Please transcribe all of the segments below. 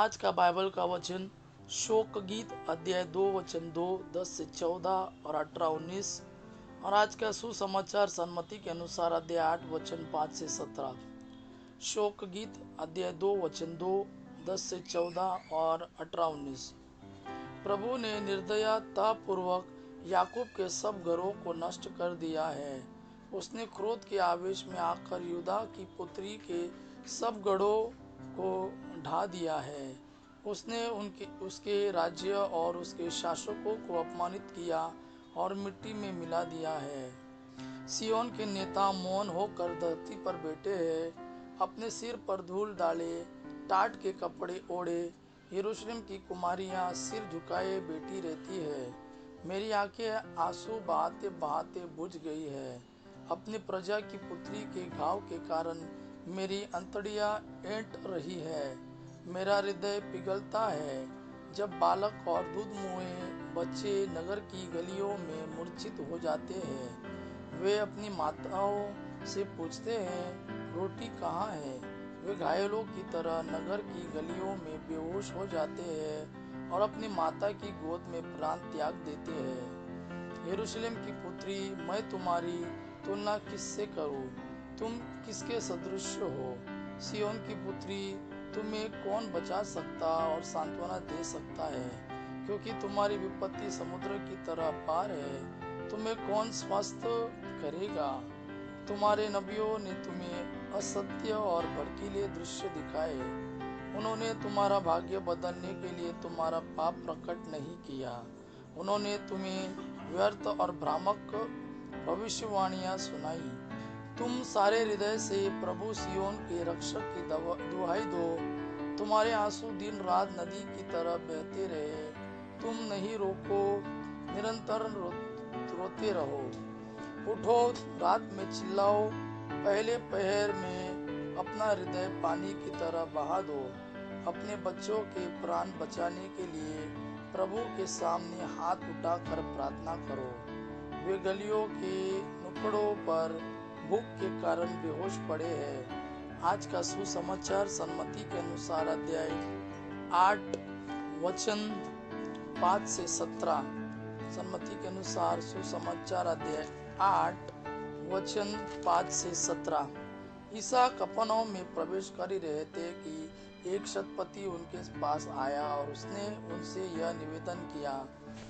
आज का बाइबल का वचन शोक गीत अध्याय 2 वचन 2 10 से 14 और 18 19। और आज का सुसमाचार सन्मति के अनुसार अध्याय 8 वचन 5 से 17। शोक गीत अध्याय 2 वचन 2 10 से 14 और 18 19। प्रभु ने निर्दयता पूर्वक याकूब के सब घरों को नष्ट कर दिया है। उसने क्रोध के आवेश में आकर यूदा की पुत्री के सब गढ़ों को ढा दिया है। उसने उसके राज्य और उसके शासकों को अपमानित किया और मिट्टी में मिला दिया है। सियोन के नेता मौन होकर धरती पर बैठे हैं, अपने सिर पर धूल डाले, टाट के कपड़े ओढ़े। यरूशलेम की कुमारियां सिर झुकाए बैठी रहती है। मेरी आंखें आंसू बहाते बहाते बुझ गई है। अपनी प्रजा की पुत्री के घाव के कारण मेरी अंतड़ियां ऐंठ रही है। मेरा हृदय पिघलता है जब बालक और दूध मुहे बच्चे नगर की गलियों में मूर्छित हो जाते हैं। वे अपनी माताओं से पूछते हैं, रोटी कहाँ है? वे घायलों की तरह नगर की गलियों में बेहोश हो जाते हैं और अपनी माता की गोद में प्राण त्याग देते हैं। यरूशलेम की पुत्री, मैं तुम्हारी तुलना किससे करूं? तुम किसके सदृश हो? सियोन की पुत्री, तुम्हें कौन बचा सकता और सांत्वना दे सकता है? क्योंकि तुम्हारी विपत्ति समुद्र की तरह पार है। तुम्हें कौन स्वस्थ करेगा? तुम्हारे नबियों ने तुम्हें असत्य और भड़कीले दृश्य दिखाए। उन्होंने तुम्हारा भाग्य बदलने के लिए तुम्हारा पाप प्रकट नहीं किया। उन्होंने तुम्हें व्यर्थ और भ्रामक भविष्यवाणियां सुनाई। तुम सारे हृदय से प्रभु सियोन के रक्षक की दुहाई दो। तुम्हारे आंसू दिन रात नदी की तरह बहते रहे। तुम नहीं रोको, निरंतर रोते रहो। उठो, रात में चिल्लाओ, पहले पहर में अपना हृदय पानी की तरह बहा दो। अपने बच्चों के प्राण बचाने के लिए प्रभु के सामने हाथ उठाकर प्रार्थना करो। वे गलियों के नुक्कड़ों पर भूख के कारण बेहोश पड़े हैं। आज का सुसमाचार सन्मति के अनुसार अध्याय 8 वचन 5 से 17। सन्मति के अनुसार सुसमाचार अध्याय 8 वचन 5 से 17। ईसा कफरनहूम में प्रवेश कर ही रहे थे कि एक शतपति उनके पास आया और उसने उनसे यह निवेदन किया,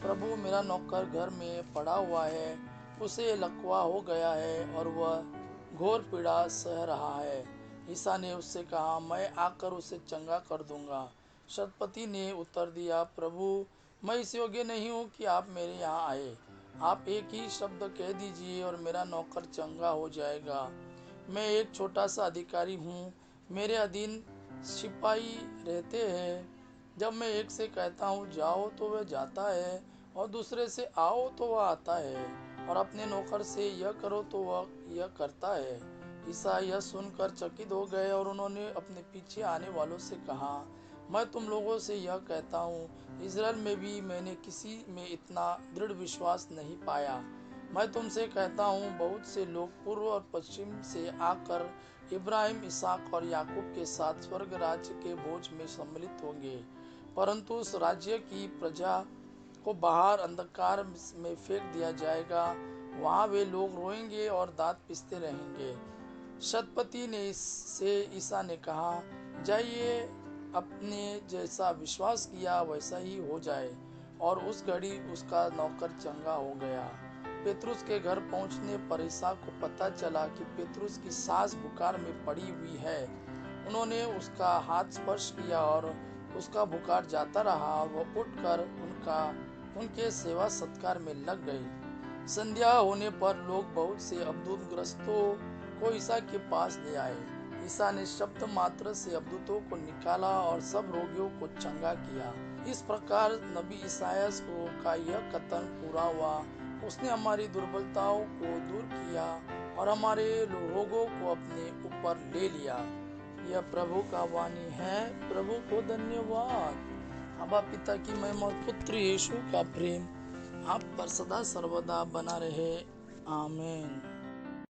प्रभु, मेरा नौकर घर में पड़ा हुआ है, उसे लकवा हो गया है और वह घोर पीड़ा सह रहा है। ईसा ने उससे कहा, मैं आकर उसे चंगा कर दूंगा। शतपति ने उत्तर दिया, प्रभु, मैं इस योग्य नहीं हूँ कि आप मेरे यहाँ आए। आप एक ही शब्द कह दीजिए और मेरा नौकर चंगा हो जाएगा। मैं एक छोटा सा अधिकारी हूँ, मेरे अधीन सिपाही रहते हैं। जब मैं एक से कहता हूँ जाओ तो वह जाता है, और दूसरे से आओ तो वह आता है, और अपने नौकर से यह करो तो वह यह करता है। ईसा यह सुनकर चकित हो गए और उन्होंने अपने पीछे आने वालों से कहा, मैं तुम लोगों से यह कहता हूँ, इज़राइल में भी मैंने किसी में इतना दृढ़ विश्वास नहीं पाया। मैं तुमसे कहता हूँ, बहुत से लोग पूर्व और पश्चिम से आकर इब्राहिम, इसहाक और याकूब के साथ स्वर्ग राज्य के भोज में सम्मिलित होंगे, परंतु उस राज्य की प्रजा को बाहर अंधकार में फेंक दिया जाएगा। वहाँ वे लोग रोएंगे और दांत पीसते रहेंगे। शतपति ने से ईसा ने कहा, जाइए, अपने जैसा विश्वास किया वैसा ही हो जाए। और उस घड़ी उसका नौकर चंगा हो गया। पेतरुस के घर पहुंचने पर ईसा को पता चला कि पेतरुस की सास बुखार में पड़ी हुई है। उन्होंने उसका हाथ स्पर्श किया और उसका बुखार जाता रहा और वह उठकर उनके सेवा सत्कार में लग गई। संध्या होने पर लोग बहुत से अब्दूतग्रस्तों को ईसा के पास ले आए। ईसा ने शब्द मात्र से अब्दूतों को निकाला और सब रोगियों को चंगा किया। इस प्रकार नबी ईसायास का यह कथन पूरा हुआ, उसने हमारी दुर्बलताओं को दूर किया और हमारे रोगों को अपने ऊपर ले लिया। यह प्रभु का वाणी है। प्रभु को धन्यवाद। अबा पिता की महिमा और पुत्र यीशु का प्रेम आप पर सदा सर्वदा बना रहे। आमीन।